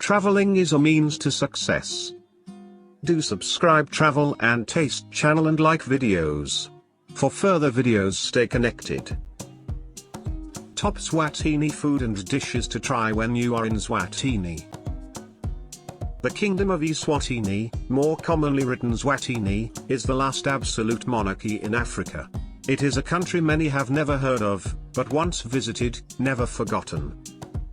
Traveling is a means to success. Do subscribe Travel and Taste channel and like videos. For further videos, stay connected. Top Eswatini food and dishes to try when you are in Eswatini. The Kingdom of Eswatini, more commonly written Eswatini, is the last absolute monarchy in Africa. It is a country many have never heard of, but once visited, never forgotten.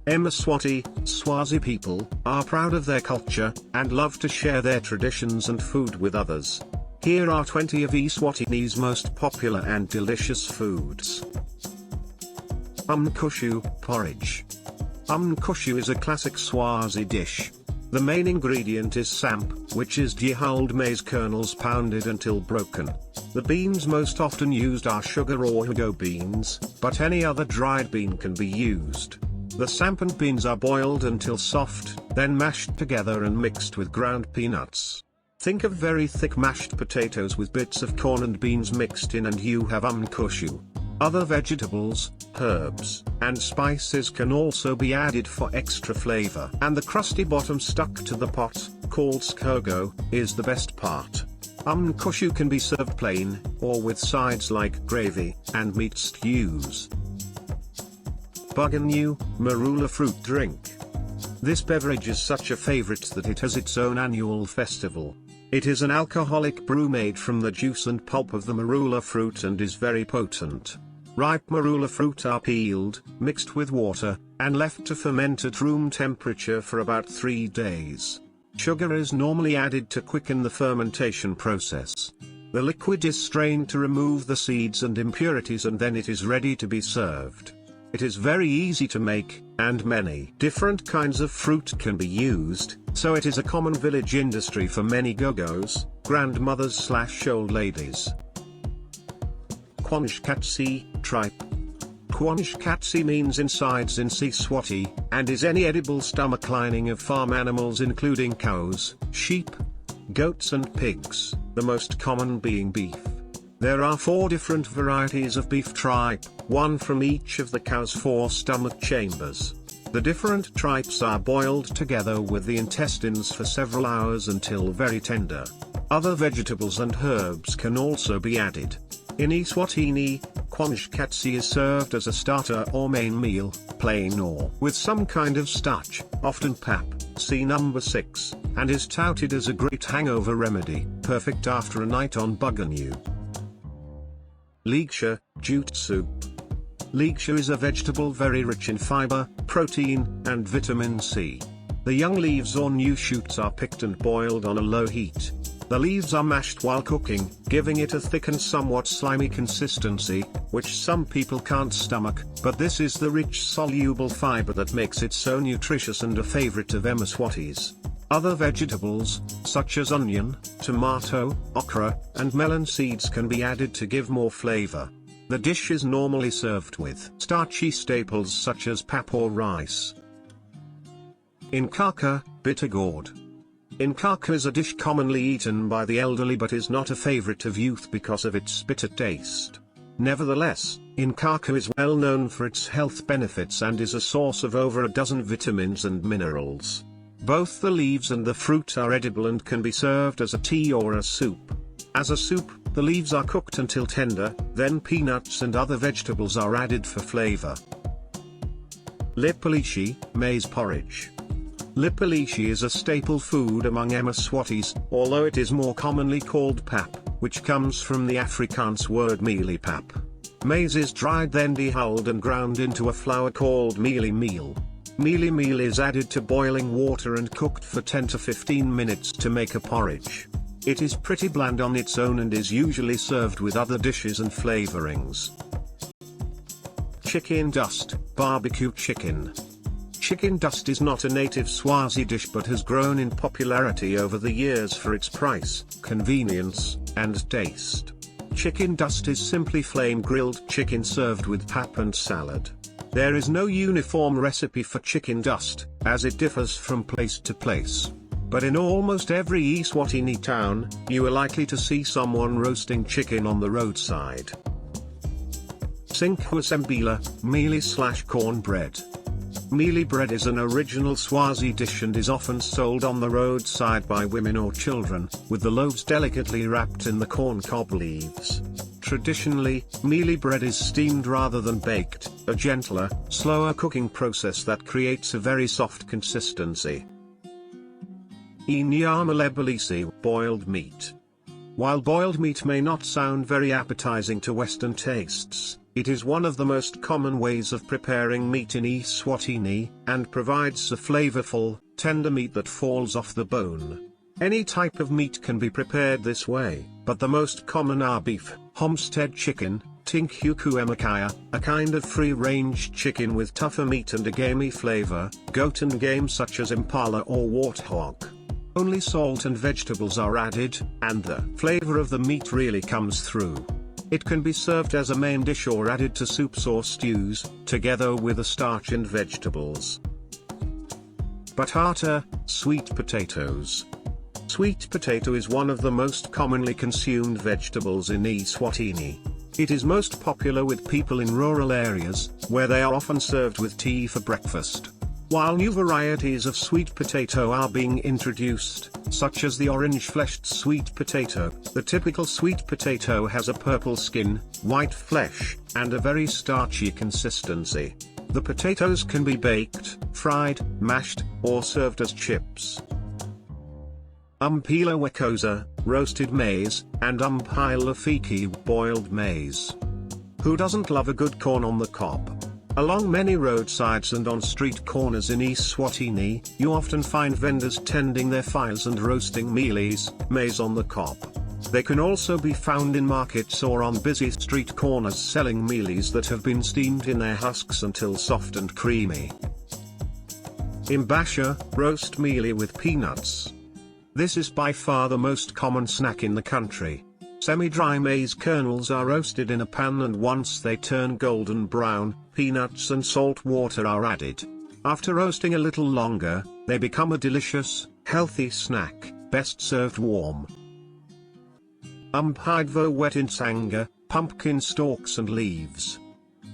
Eswati, Swazi people, are proud of their culture, and love to share their traditions and food with others. Here are 20 of Eswatini's most popular and delicious foods. Umncushu, porridge. Umncushu is a classic Swazi dish. The main ingredient is samp, which is dehulled maize kernels pounded until broken. The beans most often used are sugar or hugo beans, but any other dried bean can be used. The samp and beans are boiled until soft, then mashed together and mixed with ground peanuts. Think of very thick mashed potatoes with bits of corn and beans mixed in and you have umncushu. Other vegetables, herbs, and spices can also be added for extra flavor. And the crusty bottom stuck to the pot, called skogo, is the best part. Umncushu can be served plain, or with sides like gravy, and meat stews. Buganu, Marula fruit drink. This beverage is such a favorite that it has its own annual festival. It is an alcoholic brew made from the juice and pulp of the Marula fruit and is very potent. Ripe Marula fruit are peeled, mixed with water, and left to ferment at room temperature for about 3 days. Sugar is normally added to quicken the fermentation process. The liquid is strained to remove the seeds and impurities and then it is ready to be served. It is very easy to make, and many different kinds of fruit can be used, so it is a common village industry for many gogos, grandmothers/old ladies. Kwangekhatsi, tripe. Kwangekhatsi means insides in Siswati, and is any edible stomach lining of farm animals including cows, sheep, goats and pigs, the most common being beef. There are 4 different varieties of beef tripe, one from each of the cow's 4 stomach chambers. The different tripes are boiled together with the intestines for several hours until very tender. Other vegetables and herbs can also be added. In Eswatini, Kwangekhatsi is served as a starter or main meal, plain or with some kind of starch, often pap, see number 6, and is touted as a great hangover remedy, perfect after a night on Buganu. Ligusha, jute soup. Ligusha is a vegetable very rich in fiber, protein, and vitamin C. The young leaves or new shoots are picked and boiled on a low heat. The leaves are mashed while cooking, giving it a thick and somewhat slimy consistency, which some people can't stomach, but this is the rich soluble fiber that makes it so nutritious and a favorite of Eswatis. Other vegetables, such as onion, tomato, okra, and melon seeds can be added to give more flavor. The dish is normally served with starchy staples such as pap or rice. Inkaka, bitter gourd. Inkaka is a dish commonly eaten by the elderly but is not a favorite of youth because of its bitter taste. Nevertheless, Inkaka is well known for its health benefits and is a source of over a dozen vitamins and minerals. Both the leaves and the fruit are edible and can be served as a tea or a soup. As a soup, the leaves are cooked until tender, then peanuts and other vegetables are added for flavor. Lipalishi, maize porridge. Lipalishi is a staple food among Eswatis, although it is more commonly called pap, which comes from the Afrikaans word mealie pap. Maize is dried then dehulled and ground into a flour called mealie meal. Mealie meal is added to boiling water and cooked for 10 to 15 minutes to make a porridge. It is pretty bland on its own and is usually served with other dishes and flavorings. Chicken dust, barbecue chicken. Chicken dust is not a native Swazi dish but has grown in popularity over the years for its price, convenience, and taste. Chicken dust is simply flame grilled chicken served with pap and salad. There is no uniform recipe for chicken dust, as it differs from place to place. But in almost every Eswatini town, you are likely to see someone roasting chicken on the roadside. Sinkhwa Sembila, mealie/cornbread. Mealie bread is an original Swazi dish and is often sold on the roadside by women or children, with the loaves delicately wrapped in the corn cob leaves. Traditionally, mealie bread is steamed rather than baked, a gentler, slower cooking process that creates a very soft consistency. Inyama Lebilisiwe, boiled meat. While boiled meat may not sound very appetizing to Western tastes, it is one of the most common ways of preparing meat in Eswatini, and provides a flavorful, tender meat that falls off the bone. Any type of meat can be prepared this way, but the most common are beef, homestead chicken, Tinkhwa, a kind of free-range chicken with tougher meat and a gamey flavor, goat and game such as impala or warthog. Only salt and vegetables are added, and the flavor of the meat really comes through. It can be served as a main dish or added to soups or stews, together with the starch and vegetables. Bhatata, sweet potatoes. Sweet potato is one of the most commonly consumed vegetables in Eswatini. It is most popular with people in rural areas, where they are often served with tea for breakfast. While new varieties of sweet potato are being introduced, such as the orange-fleshed sweet potato, the typical sweet potato has a purple skin, white flesh, and a very starchy consistency. The potatoes can be baked, fried, mashed, or served as chips. Umbhila Wekosa, roasted maize, and Ummbhile Lophekiwe, boiled maize. Who doesn't love a good corn on the cob? Along many roadsides and on street corners in Eswatini, you often find vendors tending their fires and roasting mealies, maize on the cob. They can also be found in markets or on busy street corners selling mealies that have been steamed in their husks until soft and creamy. Imbasha, roast mealie with peanuts. This is by far the most common snack in the country. Semi-dry maize kernels are roasted in a pan, and once they turn golden brown, peanuts and salt water are added. After roasting a little longer, they become a delicious, healthy snack, best served warm. Umbhidvo Wetintsanga, pumpkin stalks and leaves.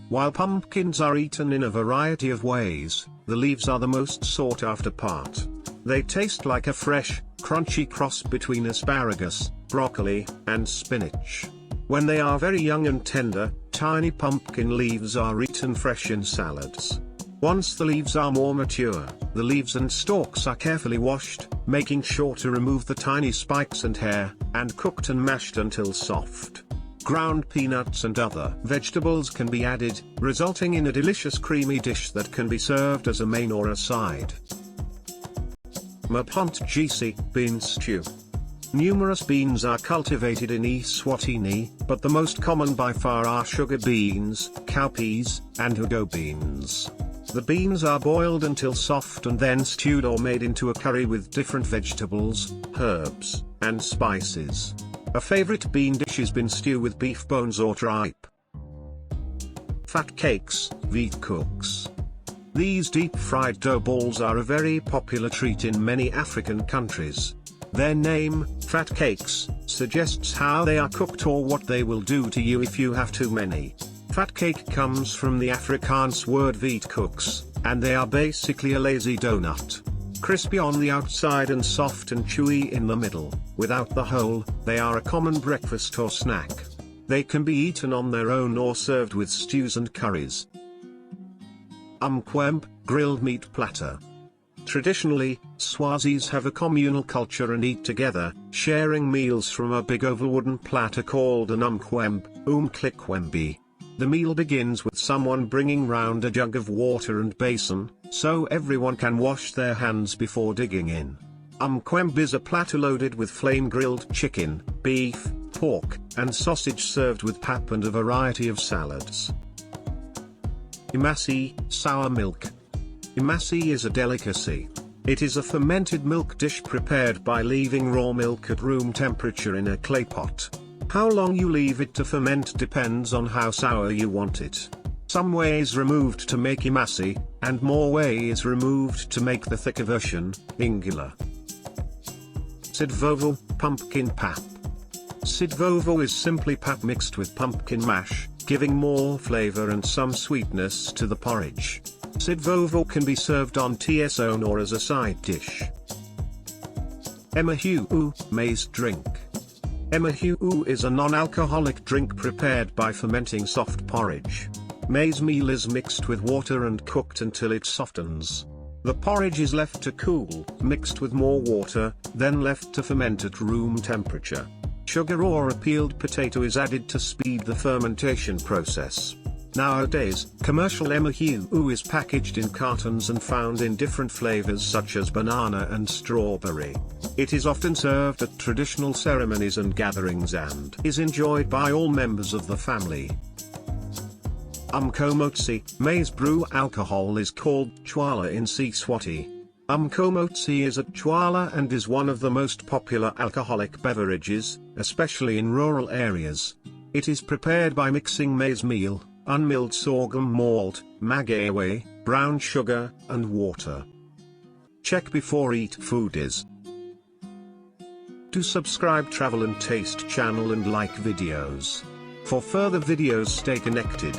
While pumpkins are eaten in a variety of ways, the leaves are the most sought after part. They taste like a fresh, crunchy cross between asparagus, broccoli, and spinach. When they are very young and tender, tiny pumpkin leaves are eaten fresh in salads. Once the leaves are more mature, the leaves and stalks are carefully washed, making sure to remove the tiny spikes and hair, and cooked and mashed until soft. Ground peanuts and other vegetables can be added, resulting in a delicious creamy dish that can be served as a main or a side. Mabhontjisi, bean stew. Numerous beans are cultivated in Eswatini, but the most common by far are sugar beans, cowpeas, and hugo beans. The beans are boiled until soft and then stewed or made into a curry with different vegetables, herbs, and spices. A favorite bean dish is bean stew with beef bones or tripe. Vetkoeks, Vetkoeks. These deep-fried dough balls are a very popular treat in many African countries. Their name, Vetkoeks, suggests how they are cooked or what they will do to you if you have too many. Fatcake comes from the Afrikaans word Vetkoeks, and they are basically a lazy donut. Crispy on the outside and soft and chewy in the middle. Without the hole, they are a common breakfast or snack. They can be eaten on their own or served with stews and curries. Umcwembe, grilled meat platter. Traditionally, Swazis have a communal culture and eat together, sharing meals from a big oval wooden platter called an Umcwembe, Umcwembe. The meal begins with someone bringing round a jug of water and basin, so everyone can wash their hands before digging in. Umcwembe is a platter loaded with flame-grilled chicken, beef, pork, and sausage served with pap and a variety of salads. Imasi, sour milk. Imasi is a delicacy. It is a fermented milk dish prepared by leaving raw milk at room temperature in a clay pot. How long you leave it to ferment depends on how sour you want it. Some whey is removed to make imasi, and more whey is removed to make the thicker version, Umbhile. Sidvovo, pumpkin pap. Sidvovo is simply pap mixed with pumpkin mash, giving more flavor and some sweetness to the porridge. Umbhidvo can be served on its own or as a side dish. Umcwembe, maize drink. Umcwembe is a non-alcoholic drink prepared by fermenting soft porridge. Maize meal is mixed with water and cooked until it softens. The porridge is left to cool, mixed with more water, then left to ferment at room temperature. Sugar or a peeled potato is added to speed the fermentation process. Nowadays, commercial Umcwembe is packaged in cartons and found in different flavors such as banana and strawberry. It is often served at traditional ceremonies and gatherings and is enjoyed by all members of the family. Umcwembe, maize brew alcohol is called chwala in Eswatini. Umcwembe is a chwala and is one of the most popular alcoholic beverages, especially in rural areas. It is prepared by mixing maize meal, unmilled sorghum malt, Mabhontjisi, brown sugar, and water. Check before eat food is. Do subscribe Travel and Taste channel and like videos. For further videos stay connected.